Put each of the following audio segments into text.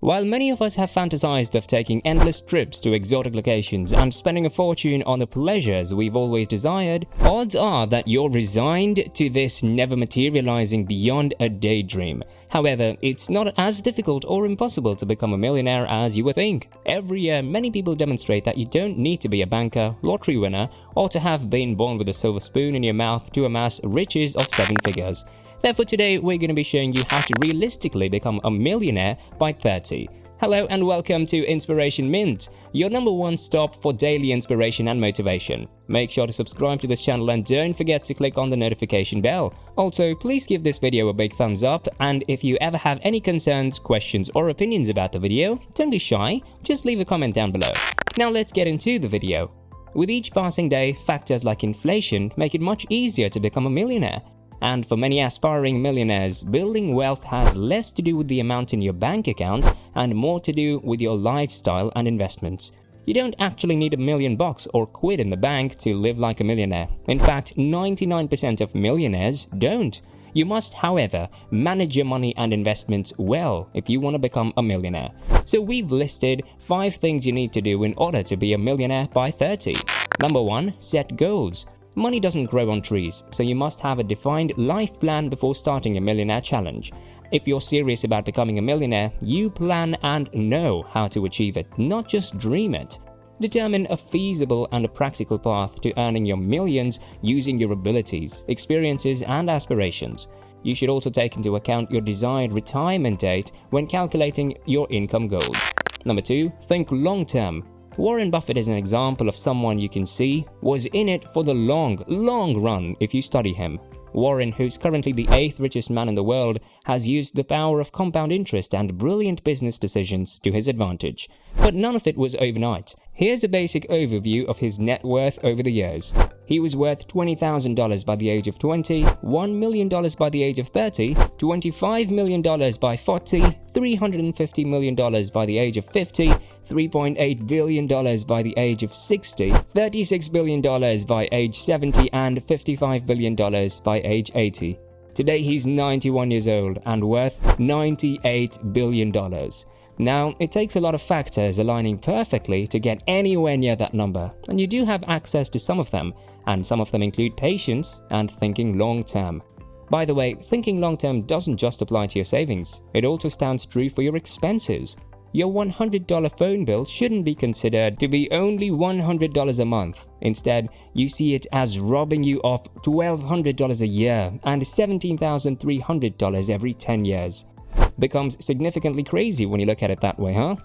While many of us have fantasized of taking endless trips to exotic locations and spending a fortune on the pleasures we've always desired, odds are that you're resigned to this never materializing beyond a daydream. However, it's not as difficult or impossible to become a millionaire as you would think. Every year, many people demonstrate that you don't need to be a banker, lottery winner, or to have been born with a silver spoon in your mouth to amass riches of 7 figures. Therefore, today we're going to be showing you how to realistically become a millionaire by 30. Hello and welcome to Inspiration Mint, your #1 stop for daily inspiration and motivation. Make sure to subscribe to this channel and don't forget to click on the notification bell. Also, please give this video a big thumbs up, and if you ever have any concerns, questions or opinions about the video, don't be shy, just leave a comment down below. Now let's get into the video. With each passing day, factors like inflation make it much easier to become a millionaire. And for many aspiring millionaires, building wealth has less to do with the amount in your bank account and more to do with your lifestyle and investments. You don't actually need $1 million or quid in the bank to live like a millionaire. In fact, 99% of millionaires don't. You must, however, manage your money and investments well if you want to become a millionaire. So we've listed 5 things you need to do in order to be a millionaire by 30. Number 1, set goals. Money doesn't grow on trees, so you must have a defined life plan before starting a millionaire challenge. If you're serious about becoming a millionaire, you plan and know how to achieve it, not just dream it. Determine a feasible and a practical path to earning your millions using your abilities, experiences, and aspirations. You should also take into account your desired retirement date when calculating your income goals. Number 2, think long-term. Warren Buffett is an example of someone you can see was in it for the long run if you study him. Warren, who's currently the 8th richest man in the world, has used the power of compound interest and brilliant business decisions to his advantage. But none of it was overnight. Here's a basic overview of his net worth over the years. He was worth $20,000 by the age of 20, $1 million by the age of 30, $25 million by 40, $350 million by the age of 50, $3.8 billion by the age of 60, $36 billion by age 70, and $55 billion by age 80. Today he's 91 years old and worth $98 billion. Now, it takes a lot of factors aligning perfectly to get anywhere near that number, and you do have access to some of them, and some of them include patience and thinking long-term. By the way, thinking long-term doesn't just apply to your savings, it also stands true for your expenses. Your $100 phone bill shouldn't be considered to be only $100 a month. Instead, you see it as robbing you of $1,200 a year and $17,300 every 10 years. Becomes significantly crazy when you look at it that way, huh?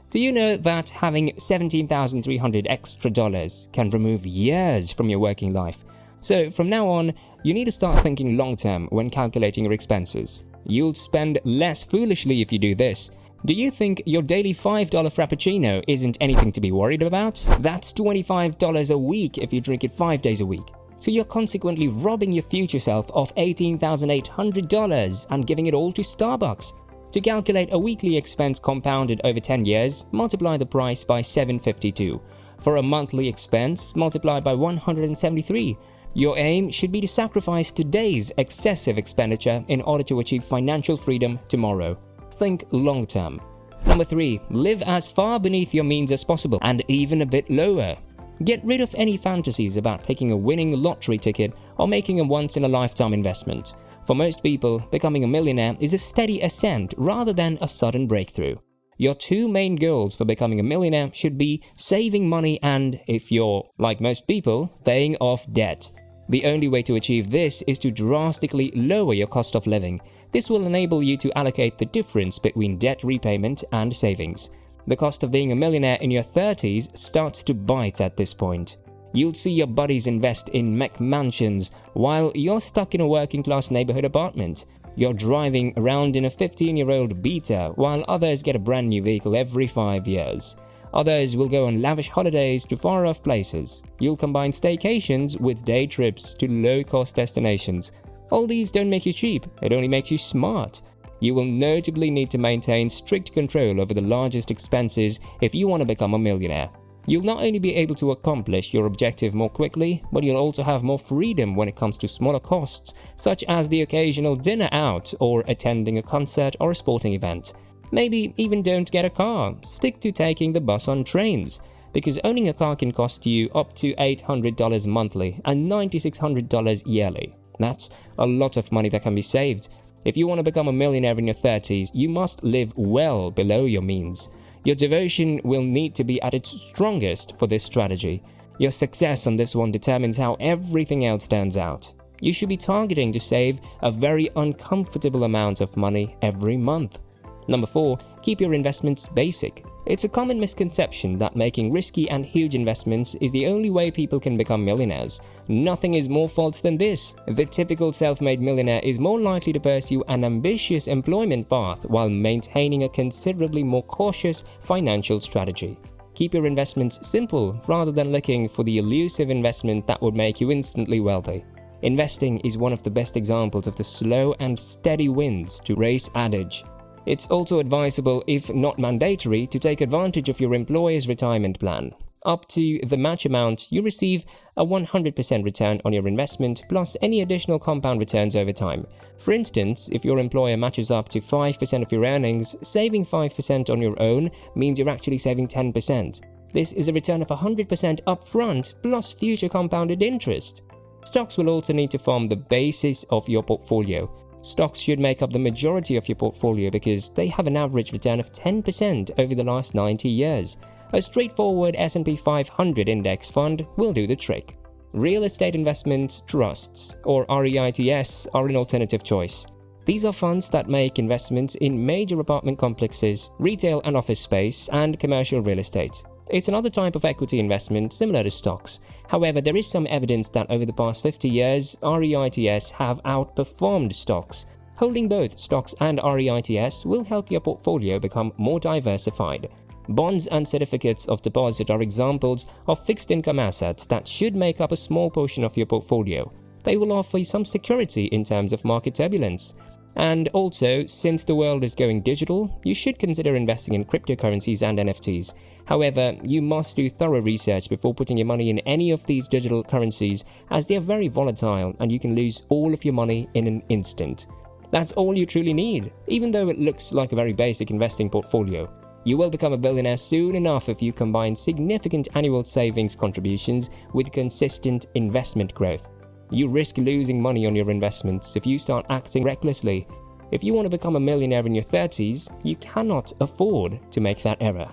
Do you know that having $17,300 extra dollars can remove years from your working life? So from now on, you need to start thinking long-term when calculating your expenses. You'll spend less foolishly if you do this. Do you think your daily $5 Frappuccino isn't anything to be worried about? That's $25 a week if you drink it 5 days a week. So you're consequently robbing your future self of $18,800 and giving it all to Starbucks. To calculate a weekly expense compounded over 10 years, multiply the price by 752. For a monthly expense, multiply by 173. Your aim should be to sacrifice today's excessive expenditure in order to achieve financial freedom tomorrow. Think long-term. Number 3, live as far beneath your means as possible and even a bit lower. Get rid of any fantasies about picking a winning lottery ticket or making a once-in-a-lifetime investment. For most people, becoming a millionaire is a steady ascent rather than a sudden breakthrough. Your 2 main goals for becoming a millionaire should be saving money and, if you're like most people, paying off debt. The only way to achieve this is to drastically lower your cost of living. This will enable you to allocate the difference between debt repayment and savings. The cost of being a millionaire in your 30s starts to bite at this point. You'll see your buddies invest in mech mansions while you're stuck in a working-class neighborhood apartment. You're driving around in a 15-year-old Beta while others get a brand new vehicle every 5 years. Others will go on lavish holidays to far-off places. You'll combine staycations with day trips to low-cost destinations. All these don't make you cheap, it only makes you smart. You will notably need to maintain strict control over the largest expenses if you want to become a millionaire. You'll not only be able to accomplish your objective more quickly, but you'll also have more freedom when it comes to smaller costs, such as the occasional dinner out or attending a concert or a sporting event. Maybe even don't get a car, stick to taking the bus on trains, because owning a car can cost you up to $800 monthly and $9,600 yearly. That's a lot of money that can be saved. If you want to become a millionaire in your 30s, you must live well below your means. Your devotion will need to be at its strongest for this strategy. Your success on this one determines how everything else turns out. You should be targeting to save a very uncomfortable amount of money every month. Number 4, keep your investments basic. It's a common misconception that making risky and huge investments is the only way people can become millionaires. Nothing is more false than this. The typical self-made millionaire is more likely to pursue an ambitious employment path while maintaining a considerably more cautious financial strategy. Keep your investments simple rather than looking for the elusive investment that would make you instantly wealthy. Investing is one of the best examples of the slow and steady wins to race adage. It's also advisable, if not mandatory, to take advantage of your employer's retirement plan. Up to the match amount, you receive a 100% return on your investment plus any additional compound returns over time. For instance, if your employer matches up to 5% of your earnings, saving 5% on your own means you're actually saving 10%. This is a return of 100% upfront plus future compounded interest. Stocks will also need to form the basis of your portfolio. Stocks should make up the majority of your portfolio because they have an average return of 10% over the last 90 years. A straightforward S&P 500 index fund will do the trick. Real estate investment trusts, or REITs, are an alternative choice. These are funds that make investments in major apartment complexes, retail and office space, and commercial real estate. It's another type of equity investment similar to stocks. However, there is some evidence that over the past 50 years, REITs have outperformed stocks. Holding both stocks and REITs will help your portfolio become more diversified. Bonds and certificates of deposit are examples of fixed income assets that should make up a small portion of your portfolio. They will offer you some security in terms of market turbulence. And also, since the world is going digital, you should consider investing in cryptocurrencies and NFTs. However, you must do thorough research before putting your money in any of these digital currencies, as they are very volatile and you can lose all of your money in an instant. That's all you truly need, even though it looks like a very basic investing portfolio. You will become a billionaire soon enough if you combine significant annual savings contributions with consistent investment growth. You risk losing money on your investments if you start acting recklessly. If you want to become a millionaire in your 30s, you cannot afford to make that error.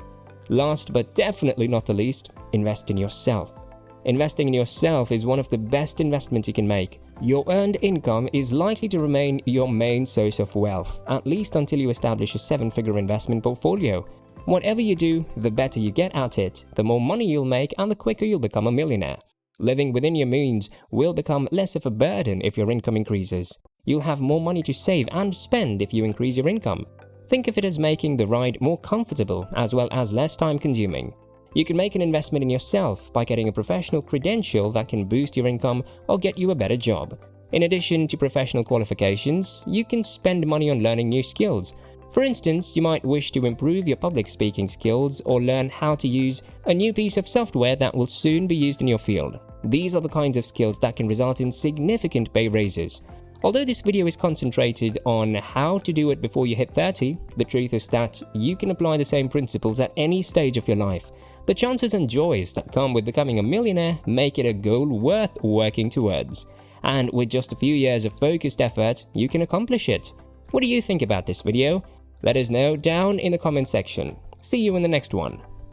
Last but definitely not the least, invest in yourself. Investing in yourself is one of the best investments you can make. Your earned income is likely to remain your main source of wealth, at least until you establish a 7-figure investment portfolio. Whatever you do, the better you get at it, the more money you'll make and the quicker you'll become a millionaire. Living within your means will become less of a burden if your income increases. You'll have more money to save and spend if you increase your income. Think of it as making the ride more comfortable as well as less time-consuming. You can make an investment in yourself by getting a professional credential that can boost your income or get you a better job. In addition to professional qualifications, you can spend money on learning new skills. For instance, you might wish to improve your public speaking skills or learn how to use a new piece of software that will soon be used in your field. These are the kinds of skills that can result in significant pay raises. Although this video is concentrated on how to do it before you hit 30, the truth is that you can apply the same principles at any stage of your life. The chances and joys that come with becoming a millionaire make it a goal worth working towards. And with just a few years of focused effort, you can accomplish it. What do you think about this video? Let us know down in the comment section. See you in the next one.